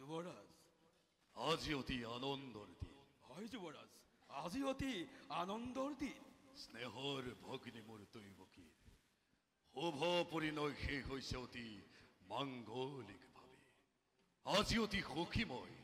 যুবৰাজ আজি অতি আনন্দৰ দিন হয় যুবৰাজ আজি অতি আনন্দৰ দিন স্নেহৰ ভগ্নী মোৰ দৈৱকীৰ শুভ পৰিণয় শেষ হৈছে অতি মাংগলিকভাৱে আজি অতি সুখীময়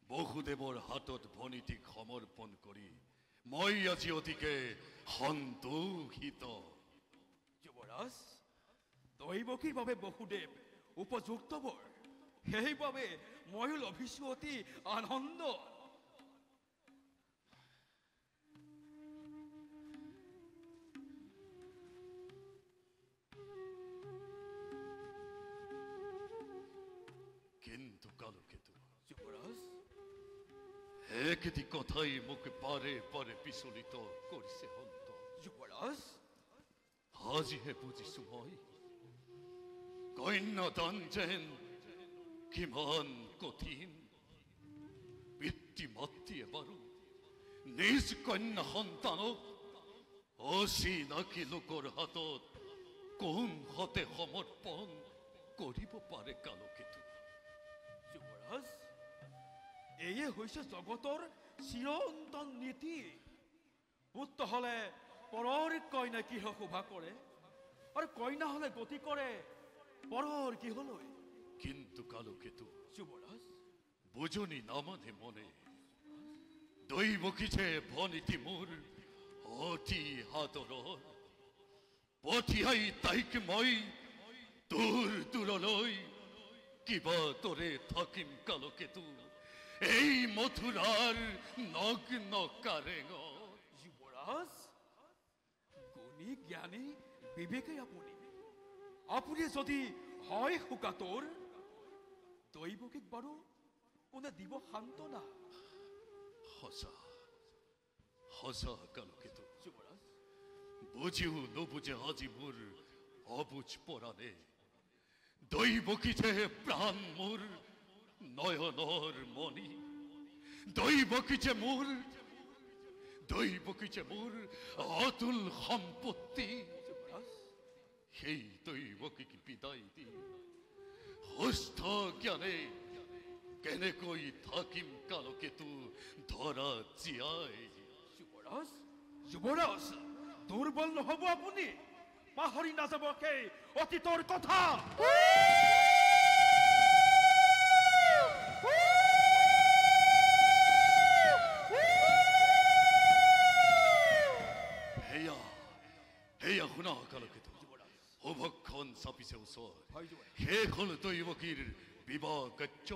বসুদেৱৰ হাতত ভনীতিক সমৰ্পণ কৰি মই আজি অতিকে সন্তোষিত যুবৰাজ দৈবকীৰ বাবে বসুদেৱ উপযুক্ত বৰ সেইবাবে ময়ো লভিছো অতি আনন্দ কিন্তু কালকেতু যুবৰাজ একটি কথাই মোক পাৰে পাৰে পিছলিত কৰিছে হন্ত যুবৰাজ আজিহে বুজিছো মই কন্যাদান যেন কিমান কঠিন পিতৃ মাতৃয়ে বাৰু নিজ কন্যা সন্তানক অচিনাকি লোকৰ হাতত কোন হতে সমৰ্পণ কৰিব পাৰে কালকেতু যুবৰাজ এয়ে হৈছে জগতৰ চিৰন্তন নীতি পুত্ৰ হলে পৰৰ কইনা গৃহ শোভা কৰে আৰু কইনা হলে গতি কৰে পৰৰ গৃহলৈ কিন্তু কালকেতু যুবৰাজ বুজনি নামানে মনে দৈবকী যে ভনীতি মোৰ অতি আদৰৰ পঠিয়াই তাইক মই দূৰ দূৰলৈ কিবা দৰে থাকিম কালকেতু এই মথুৰাৰ নগ্ন কাৰেঙত যুবৰাজ গুণী জ্ঞানী বিবেকে আপুনি আপুনি যদি হয় শোকাতৰ দৈবকীক বাৰু কোনে দিব সান্তনা সঁচা সঁচা কালকেতু যুবৰাজ বুজিও নুবুজে আজি মোৰ অবুজ পৰাণে দৈবকী যে প্ৰাণ মোৰ নয়নৰ মণি দৈবকী যে মোৰ অতুল সম্পত্তি যুবৰাজ সেই দৈবকীক বিদায় দি সুস্থ জ্ঞানে কেনেকৈ থাকিম কালকেতু ধৰা জীয়াই যুবৰাজ যুবৰাজ দুৰ্বল নহব আপুনি পাহৰি নাযাব সেই অতীতৰ কথা হেয়া শুনা কালকেতু শুভক্ষণ চাপিছে ওচৰ হয় যুবৰাজ শেষ হল দৈবকীৰ বিবাহ কাৰ্য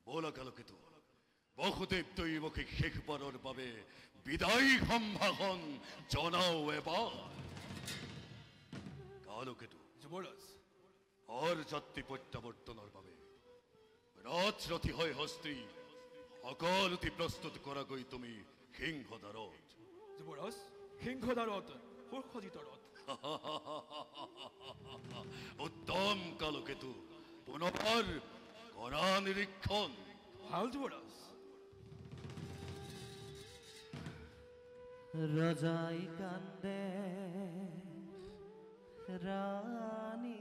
বোলা কালকেতু বসুদেৱ দৈবকীক শেষবাৰৰ বাবে বিদায় সম্ভাষণ জনাও এবাৰ কালকেতু যুবৰাজ অৰ যাত্ৰী প্ৰত্যাৱৰ্তনৰ বাবে ৰথী হয় হস্ত্ৰী সকলোটি প্ৰস্তুত কৰাগৈ তুমি সিংহদ্বাৰত যুবৰাজ সিংহদ্বাৰত সুসজ্জিত ৰথ উত্তম কালকেতু পুনৰ কৰা নিৰীক্ষণ ভাল যুবরাজ রজাই কান্দে রানী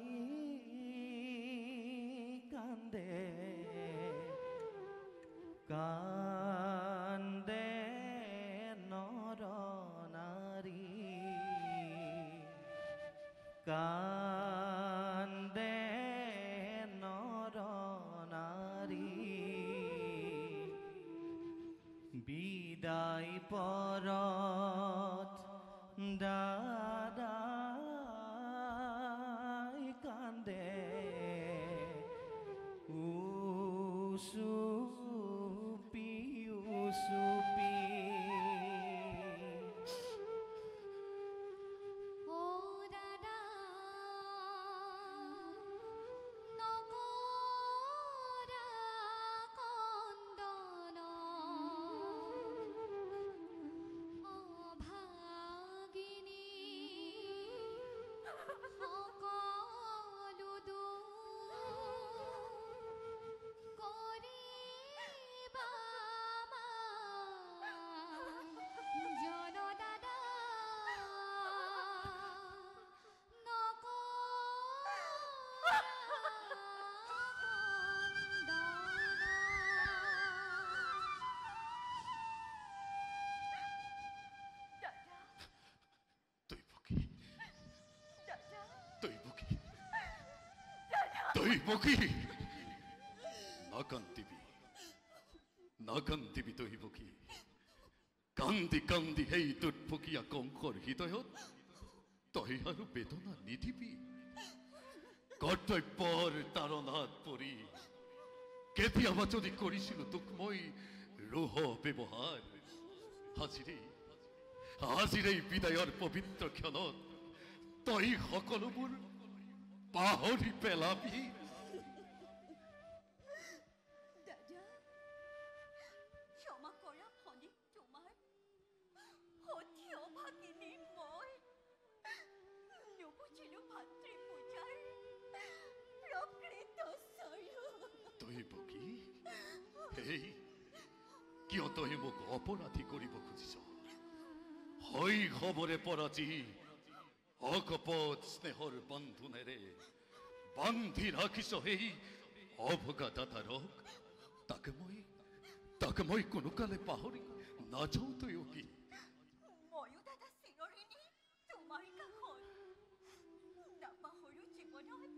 কান্দে কান্দে নর নারী কান্দে নর নারী বিদায় পরত দাদাই কান্দে উসুপি উসুপি ও দাদা নকৰা কন্দন অভাগিনী তুই বকি নাকান্তিবি তুই বকি কান্দি কান্দি হেই তোর ফকিয়া কংকর হৃদয়ত তই আৰু বেদনা নিদিবি কৰ্তব্যৰ তাৰণাত পৰি কেতিয়াবা যদি কৰিছিলো তোক মই ৰোহ ব্যৱহাৰ আজিৰেই বিদায়ৰ পবিত্ৰ ক্ষণত তই সকলোবোৰ পাহৰি পেলাবি দাদা ক্ষমা কৰা ফণী তোমাৰ সতী অভাগিনী মই নুবুজিলো ভাতৃ পূজাৰ প্ৰকৃত স্বৰূপ তই বকি হেই কিয় তই মোক অপৰাধী কৰিব খুজিছ শৈশৱৰে পৰা যি অকপট স্নেহৰ বন্ধুনেৰে বান্ধি ৰাখিছ সেই অভগা দাদাৰক তাকে মই কোনোকালে পাহৰি নাযাওঁ তই কি ময়ো দাদা চিৰৰিণী তোমাৰ কাষত নাপাহৰো জীৱনত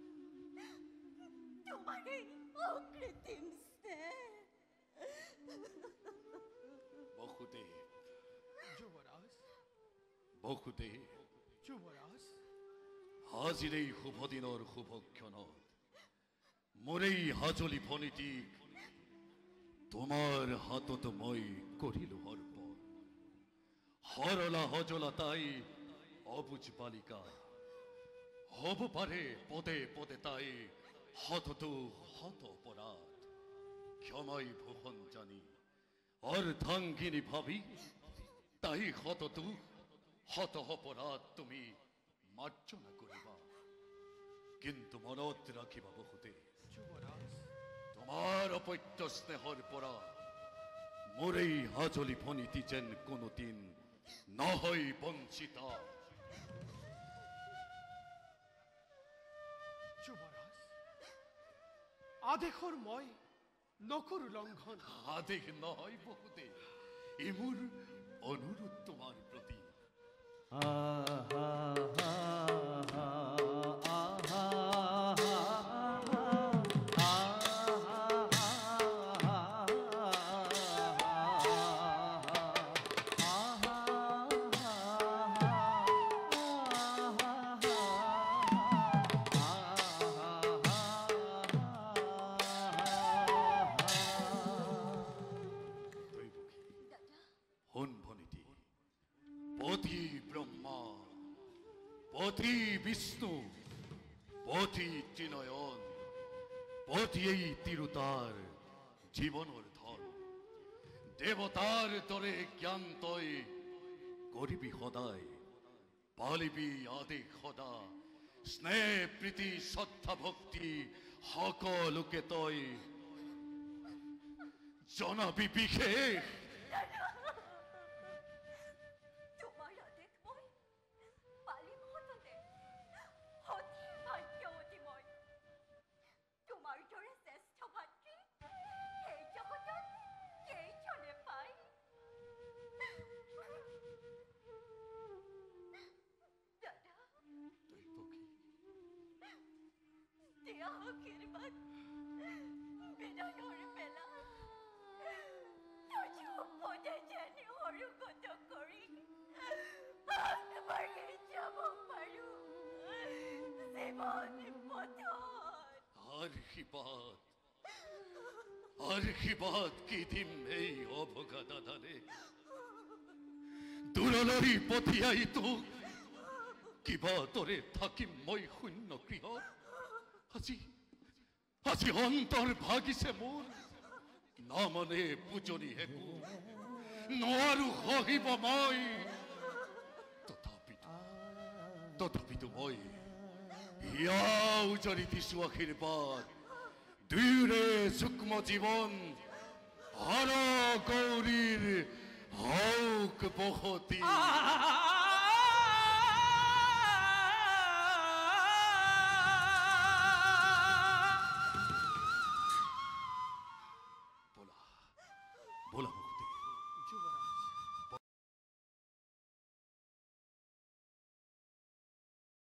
তোমাৰে অকৃত্ৰিম স্নেহ বহুদেৱ যুৱৰাজ আজিৰ এই শুভ দিনৰ শুভ ক্ষণত মোৰ এই হাজলি ফণীটিক তোমাৰ হাতত মই কৰিলো অৰ্পণ সৰলা সজলা তাই অবুজ বালিকা হ'ব পাৰে পদে পদে তাই হততো হত অপৰাধ ক্ষমাই ভূষণ জানি অৰ্ধাঙ্গিনী ভাবি তাই হততো হত অপৰাধ তুমি মাৰ্জনা কৰিবা কিন্তু মনত ৰাখিবা বহুদেৱ যুৱৰাজ তোমাৰ অপত্য স্নেহৰ পৰা মোৰ এই হাজলি ফণীটি যেন কোনোদিন নহয় বঞ্চিতা যুৱৰাজ আদেশৰ মই নকৰো লংঘন আদেশ নহয় বহুদেৱ ই মোৰ অনুৰোধ তোমাৰ প্ৰতি পতি ব্ৰহ্মা পতি বিষ্ণু পতি ত্ৰিনয়ন পতি এই তিৰুতাৰ জীৱনৰ ধন দেৱতাৰ দৰে জ্ঞান তই কৰিবি সদায় পালিবি আদেশ সদা স্নেহ প্ৰীতি শ্ৰদ্ধা ভক্তি সকলোকে তই জনাবি বিশেষ তোমাৰ আদেশ মই পালিম সততে সতী ভাগ্যৱতী মই তোমাৰ দৰে শ্ৰেষ্ঠ ভাতৃ এই জগতত কেইজনে পায় দাদা দিয়া আশীৰ্বাদ বিদায়ৰ বেলা পদে যেন সৰুগত কৰি আগবাঢ়ি যাব পাৰো জীৱন পথত আশীৰ্বাদ কি দিম এই অভগা দাদাৰে দূৰলৈ পঠিয়াই তোক কিবা দৰে থাকিম মই শূন্য গৃহ আজি অন্তৰ ভাগিছে মোৰ নামানে পূজনী হেকো নোৱাৰো সহিব মই তথাপিতো মই ইয়া উজাৰি দিছো আশীৰ্বাদ দুয়োৰে সূক্ষ্ম জীৱন হৰ গৌৰীৰ হওক বসতি